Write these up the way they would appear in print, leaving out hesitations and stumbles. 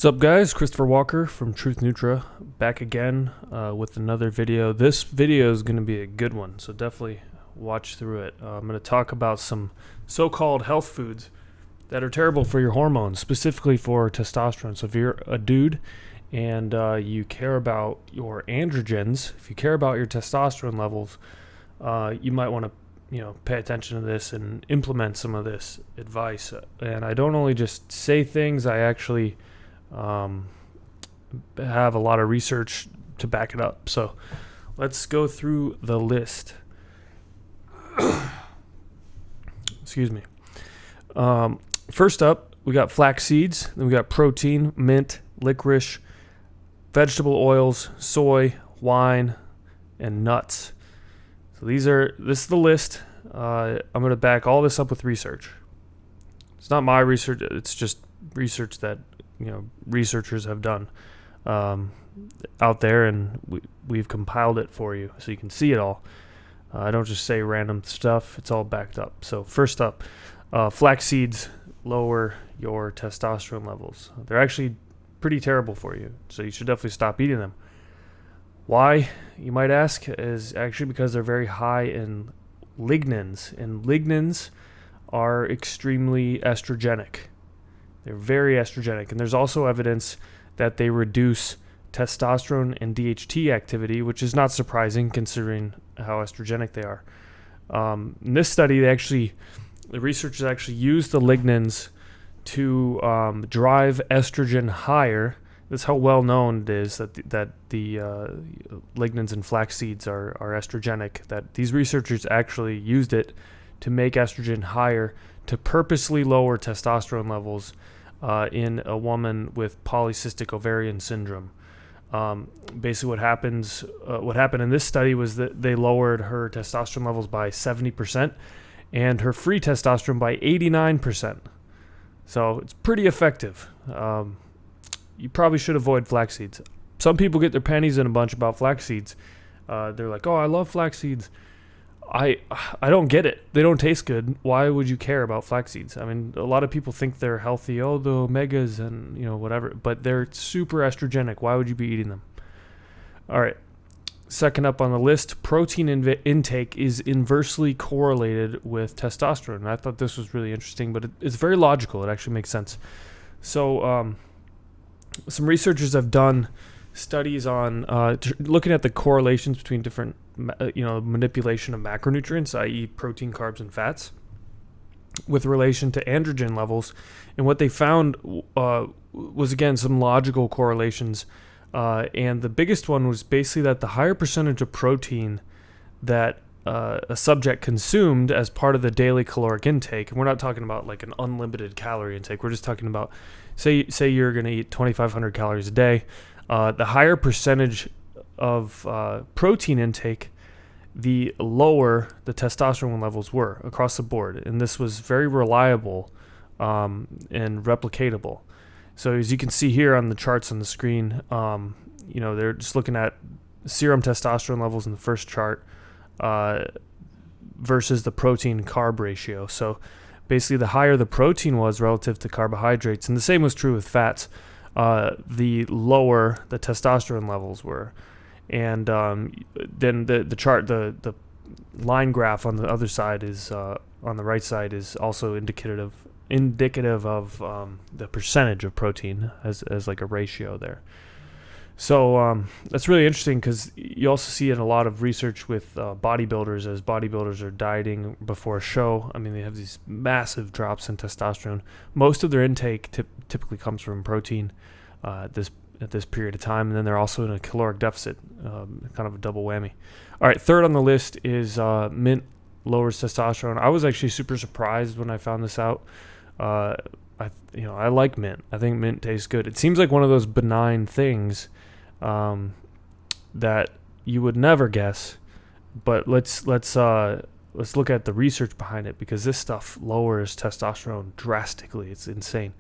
What's up, guys? Christopher Walker from Truth Nutra, back again with another video. This video is going to be a good one, so definitely watch through it. I'm going to talk about some so-called health foods that are terrible for your hormones, specifically for testosterone. So if you're a dude and you care about your androgens, if you care about your testosterone levels, you might want to pay attention to this and implement some of this advice. And I don't only just say things, I actually have a lot of research to back it up. So let's go through the list. Excuse me. First up, we got flax seeds, then we got protein, mint, licorice, vegetable oils, soy, wine, and nuts. So this is the list. I'm going to back all this up with research. It's not my research, it's just research that researchers have done out there, and we've compiled it for you so you can see it all. I don't just say random stuff, it's all backed up. So first up, flax seeds lower your testosterone levels. They're actually pretty terrible for you, so you should definitely stop eating them. Why, you might ask, is actually because they're very high in lignans, and lignans are extremely estrogenic. They're very estrogenic, and there's also evidence that they reduce testosterone and DHT activity, which is not surprising considering how estrogenic they are. In this study, the researchers actually used the lignans to drive estrogen higher. That's how well known it is that the lignans in flax seeds are estrogenic, that these researchers actually used it to make estrogen higher to purposely lower testosterone levels in a woman with polycystic ovarian syndrome. Basically what happened in this study was that they lowered her testosterone levels by 70% and her free testosterone by 89%. So it's pretty effective. You probably should avoid flax seeds. Some people get their panties in a bunch about flax seeds. They're like, oh, I love flax seeds. I don't get it. They don't taste good. Why would you care about flax seeds? I mean, a lot of people think they're healthy. Oh, the omegas and whatever, but they're super estrogenic. Why would you be eating them? All right. Second up on the list, protein intake is inversely correlated with testosterone. And I thought this was really interesting, but it's very logical. It actually makes sense. So some researchers have done studies on looking at the correlations between different manipulation of macronutrients, i.e. protein, carbs, and fats, with relation to androgen levels. And what they found was, again, some logical correlations. And the biggest one was basically that the higher percentage of protein that a subject consumed as part of the daily caloric intake, and we're not talking about like an unlimited calorie intake, we're just talking about, say you're going to eat 2,500 calories a day, the higher percentage of protein intake, the lower the testosterone levels were across the board. And this was very reliable and replicatable. So as you can see here on the charts on the screen, they're just looking at serum testosterone levels in the first chart versus the protein carb ratio. So basically the higher the protein was relative to carbohydrates, and the same was true with fats, the lower the testosterone levels were. And then the chart, the line graph on the other side is on the right side is also indicative of the percentage of protein as like a ratio there. So that's really interesting because you also see in a lot of research with bodybuilders, as bodybuilders are dieting before a show. I mean, they have these massive drops in testosterone. Most of their intake typically comes from protein at this period of time, and then they're also in a caloric deficit, kind of a double whammy. All right, third on the list is mint lowers testosterone. I was actually super surprised when I found this out. I like mint. I think mint tastes good. It seems like one of those benign things that you would never guess, but let's look at the research behind it, because this stuff lowers testosterone drastically. It's insane.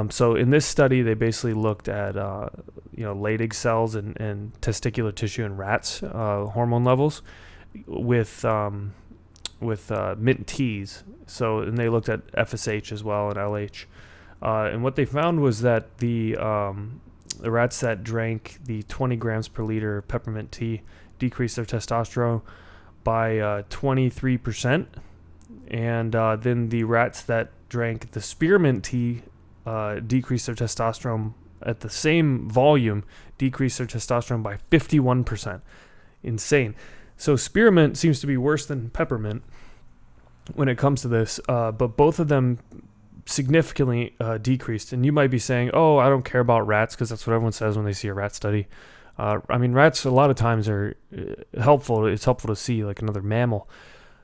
So in this study, they basically looked at Leydig cells and testicular tissue in rats, hormone levels with mint teas. So, and they looked at FSH as well and LH. And what they found was that the rats that drank the 20 grams per liter peppermint tea decreased their testosterone by 23%. And then the rats that drank the spearmint tea decreased their testosterone at the same volume, decreased their testosterone by 51%. Insane. So spearmint seems to be worse than peppermint when it comes to this, but both of them significantly decreased. And you might be saying, oh, I don't care about rats, because that's what everyone says when they see a rat study. I mean, rats a lot of times are helpful. It's helpful to see like another mammal.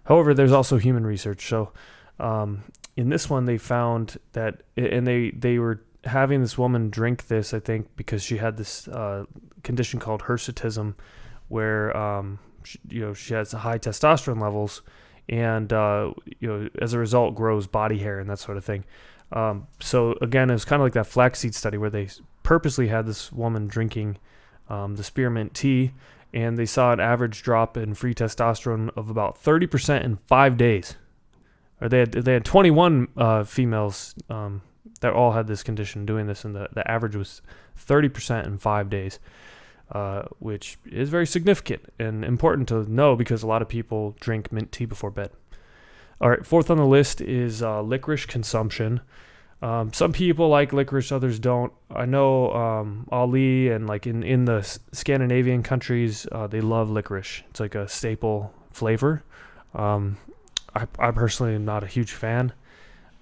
However, there's also human research. So in this one, they found that, and they were having this woman drink this, I think, because she had this condition called hirsutism, where she has high testosterone levels, and as a result grows body hair and that sort of thing. So again, it was kind of like that flax seed study where they purposely had this woman drinking the spearmint tea, and they saw an average drop in free testosterone of about 30% in 5 days. Or they had 21 females that all had this condition doing this, and the average was 30% in 5 days, which is very significant and important to know because a lot of people drink mint tea before bed. All right, fourth on the list is licorice consumption. Some people like licorice, others don't. I know Ali and like in the Scandinavian countries, they love licorice. It's like a staple flavor. I personally am not a huge fan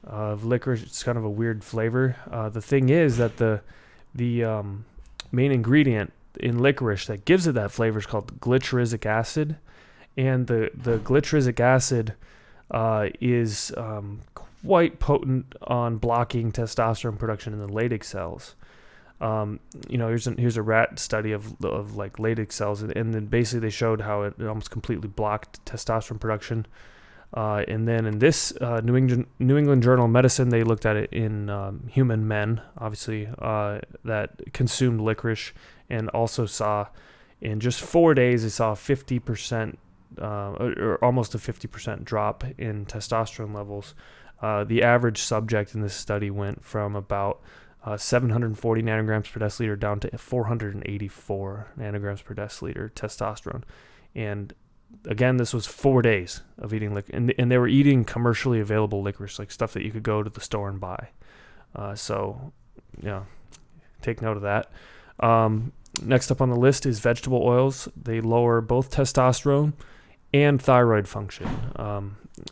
of licorice. It's kind of a weird flavor. The thing is that the main ingredient in licorice that gives it that flavor is called glyceric acid, and the glyceric acid is quite potent on blocking testosterone production in the Leydig cells. Here's a rat study of like Leydig cells, and then basically they showed how it almost completely blocked testosterone production. And then in this New England Journal of Medicine, they looked at it in human men, obviously, that consumed licorice, and also saw in just 4 days, they saw 50%, or almost a 50% drop in testosterone levels. The average subject in this study went from about 740 nanograms per deciliter down to 484 nanograms per deciliter testosterone. And again, this was 4 days of eating licorice, and they were eating commercially available licorice, like stuff that you could go to the store and buy. So, take note of that. Next up on the list is vegetable oils. They lower both testosterone and thyroid function.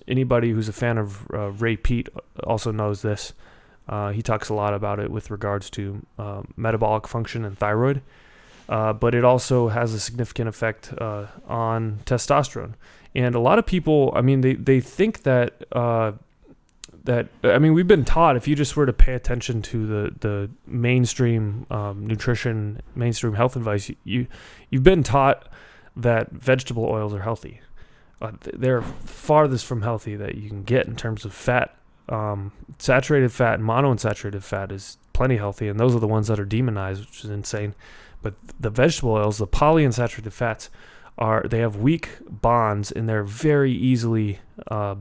Anybody who's a fan of Ray Peat also knows this. He talks a lot about it with regards to metabolic function and thyroid. But it also has a significant effect on testosterone. And a lot of people, they think that we've been taught, if you just were to pay attention to the mainstream nutrition, mainstream health advice, you've been taught that vegetable oils are healthy. They're farthest from healthy that you can get in terms of fat. Saturated fat and monounsaturated fat is plenty healthy, and those are the ones that are demonized, which is insane. But the vegetable oils, the polyunsaturated fats, they have weak bonds, and they're very easily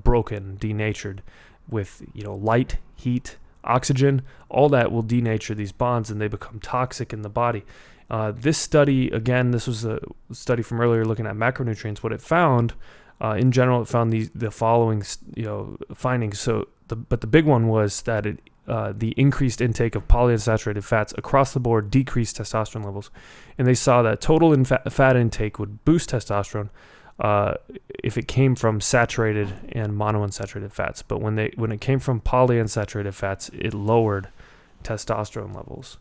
broken, denatured with light, heat, oxygen. All that will denature these bonds, and they become toxic in the body. This study, again, this was a study from earlier looking at macronutrients. What it found, in general, it found the following findings. But the big one was that the increased intake of polyunsaturated fats across the board decreased testosterone levels, and they saw that total fat intake would boost testosterone if it came from saturated and monounsaturated fats. But when it came from polyunsaturated fats, it lowered testosterone levels.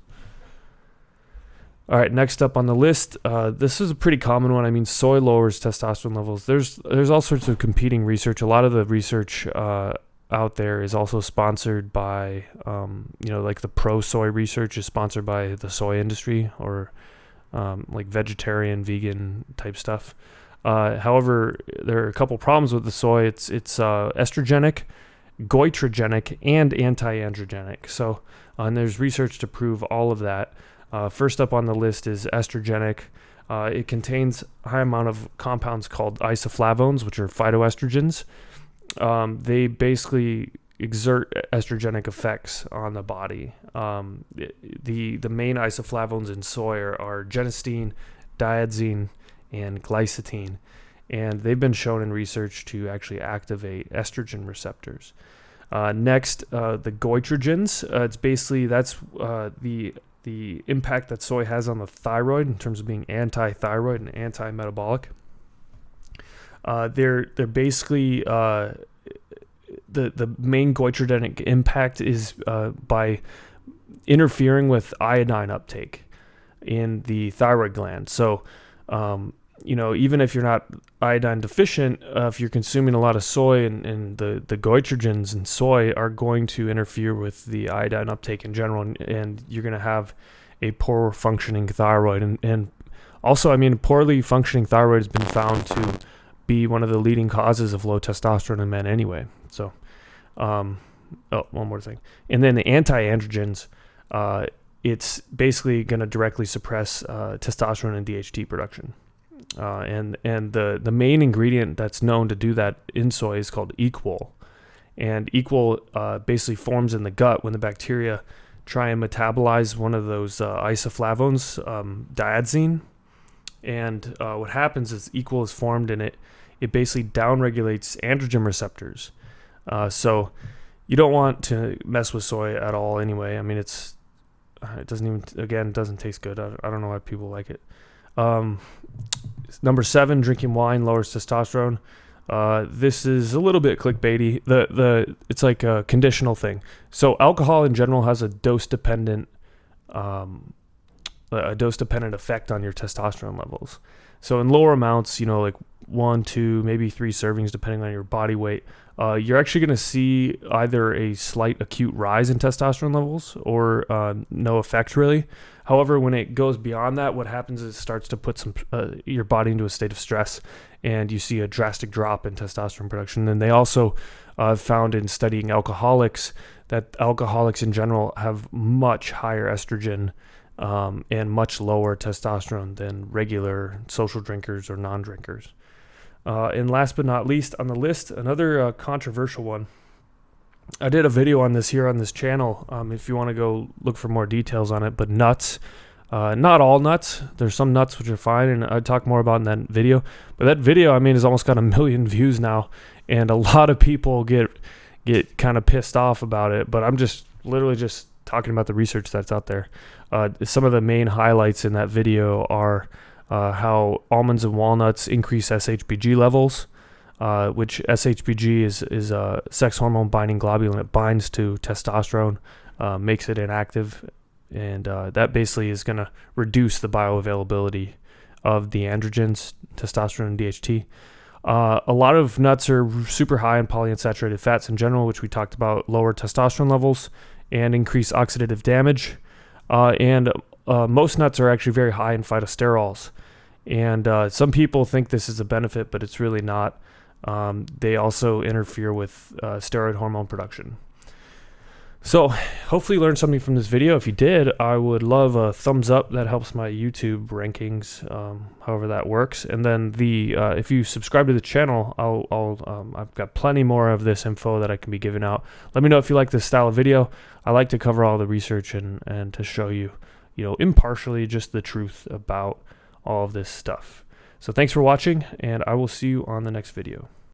All right, next up on the list, this is a pretty common one. Soy lowers testosterone levels. There's all sorts of competing research. A lot of the research out there is also sponsored by, like the pro-soy research is sponsored by the soy industry, or like vegetarian, vegan type stuff. However, there are a couple problems with the soy. It's estrogenic, goitrogenic, and anti-androgenic. So, and there's research to prove all of that. First up on the list is estrogenic. It contains a high amount of compounds called isoflavones, which are phytoestrogens. They basically exert estrogenic effects on the body. The main isoflavones in soy are genistein, diadzine, and glycine, and they've been shown in research to actually activate estrogen receptors. Next, the goitrogens. It's basically the impact that soy has on the thyroid in terms of being anti-thyroid and anti-metabolic. They're basically the main goitrogenic impact is by interfering with iodine uptake in the thyroid gland. So, even if you're not iodine deficient, if you're consuming a lot of soy and the goitrogens in soy are going to interfere with the iodine uptake in general, and you're going to have a poor functioning thyroid. And also, poorly functioning thyroid has been found to be one of the leading causes of low testosterone in men anyway. So, one more thing. And then the anti-androgens, it's basically going to directly suppress testosterone and DHT production. And the main ingredient that's known to do that in soy is called equol. And equol basically forms in the gut when the bacteria try and metabolize one of those isoflavones, diadzine. And what happens is equol is formed in it. It basically downregulates androgen receptors. So you don't want to mess with soy at all anyway. It doesn't taste good. I don't know why people like it. Number 7, drinking wine lowers testosterone. This is a little bit clickbaity. It's like a conditional thing. So alcohol in general has a dose-dependent effect on your testosterone levels. So in lower amounts, like 1, 2, maybe 3 servings, depending on your body weight, you're actually going to see either a slight acute rise in testosterone levels or no effect really. However, when it goes beyond that, what happens is it starts to put your body into a state of stress, and you see a drastic drop in testosterone production. And they also found in studying alcoholics that alcoholics in general have much higher estrogen and much lower testosterone than regular social drinkers or non-drinkers. And last but not least on the list, another controversial one. I did a video on this here on this channel if you want to go look for more details on it, but nuts. Not all nuts. There's some nuts which are fine, and I'd talk more about in that video. But that video, has almost got 1 million views now, and a lot of people get kind of pissed off about it, but I'm just literally just talking about the research that's out there. Some of the main highlights in that video are how almonds and walnuts increase SHBG levels, which SHBG is a sex hormone binding globulin. It binds to testosterone, makes it inactive, and that basically is going to reduce the bioavailability of the androgens, testosterone and DHT. A lot of nuts are super high in polyunsaturated fats in general, which we talked about, lower testosterone levels and increase oxidative damage. And most nuts are actually very high in phytosterols. And some people think this is a benefit, but it's really not. They also interfere with steroid hormone production. So hopefully you learned something from this video. If you did, I would love a thumbs up. That helps my YouTube rankings, however that works. And then if you subscribe to the channel, I've got plenty more of this info that I can be giving out. Let me know if you like this style of video. I like to cover all the research and to show you, impartially just the truth about all of this stuff. So thanks for watching, and I will see you on the next video.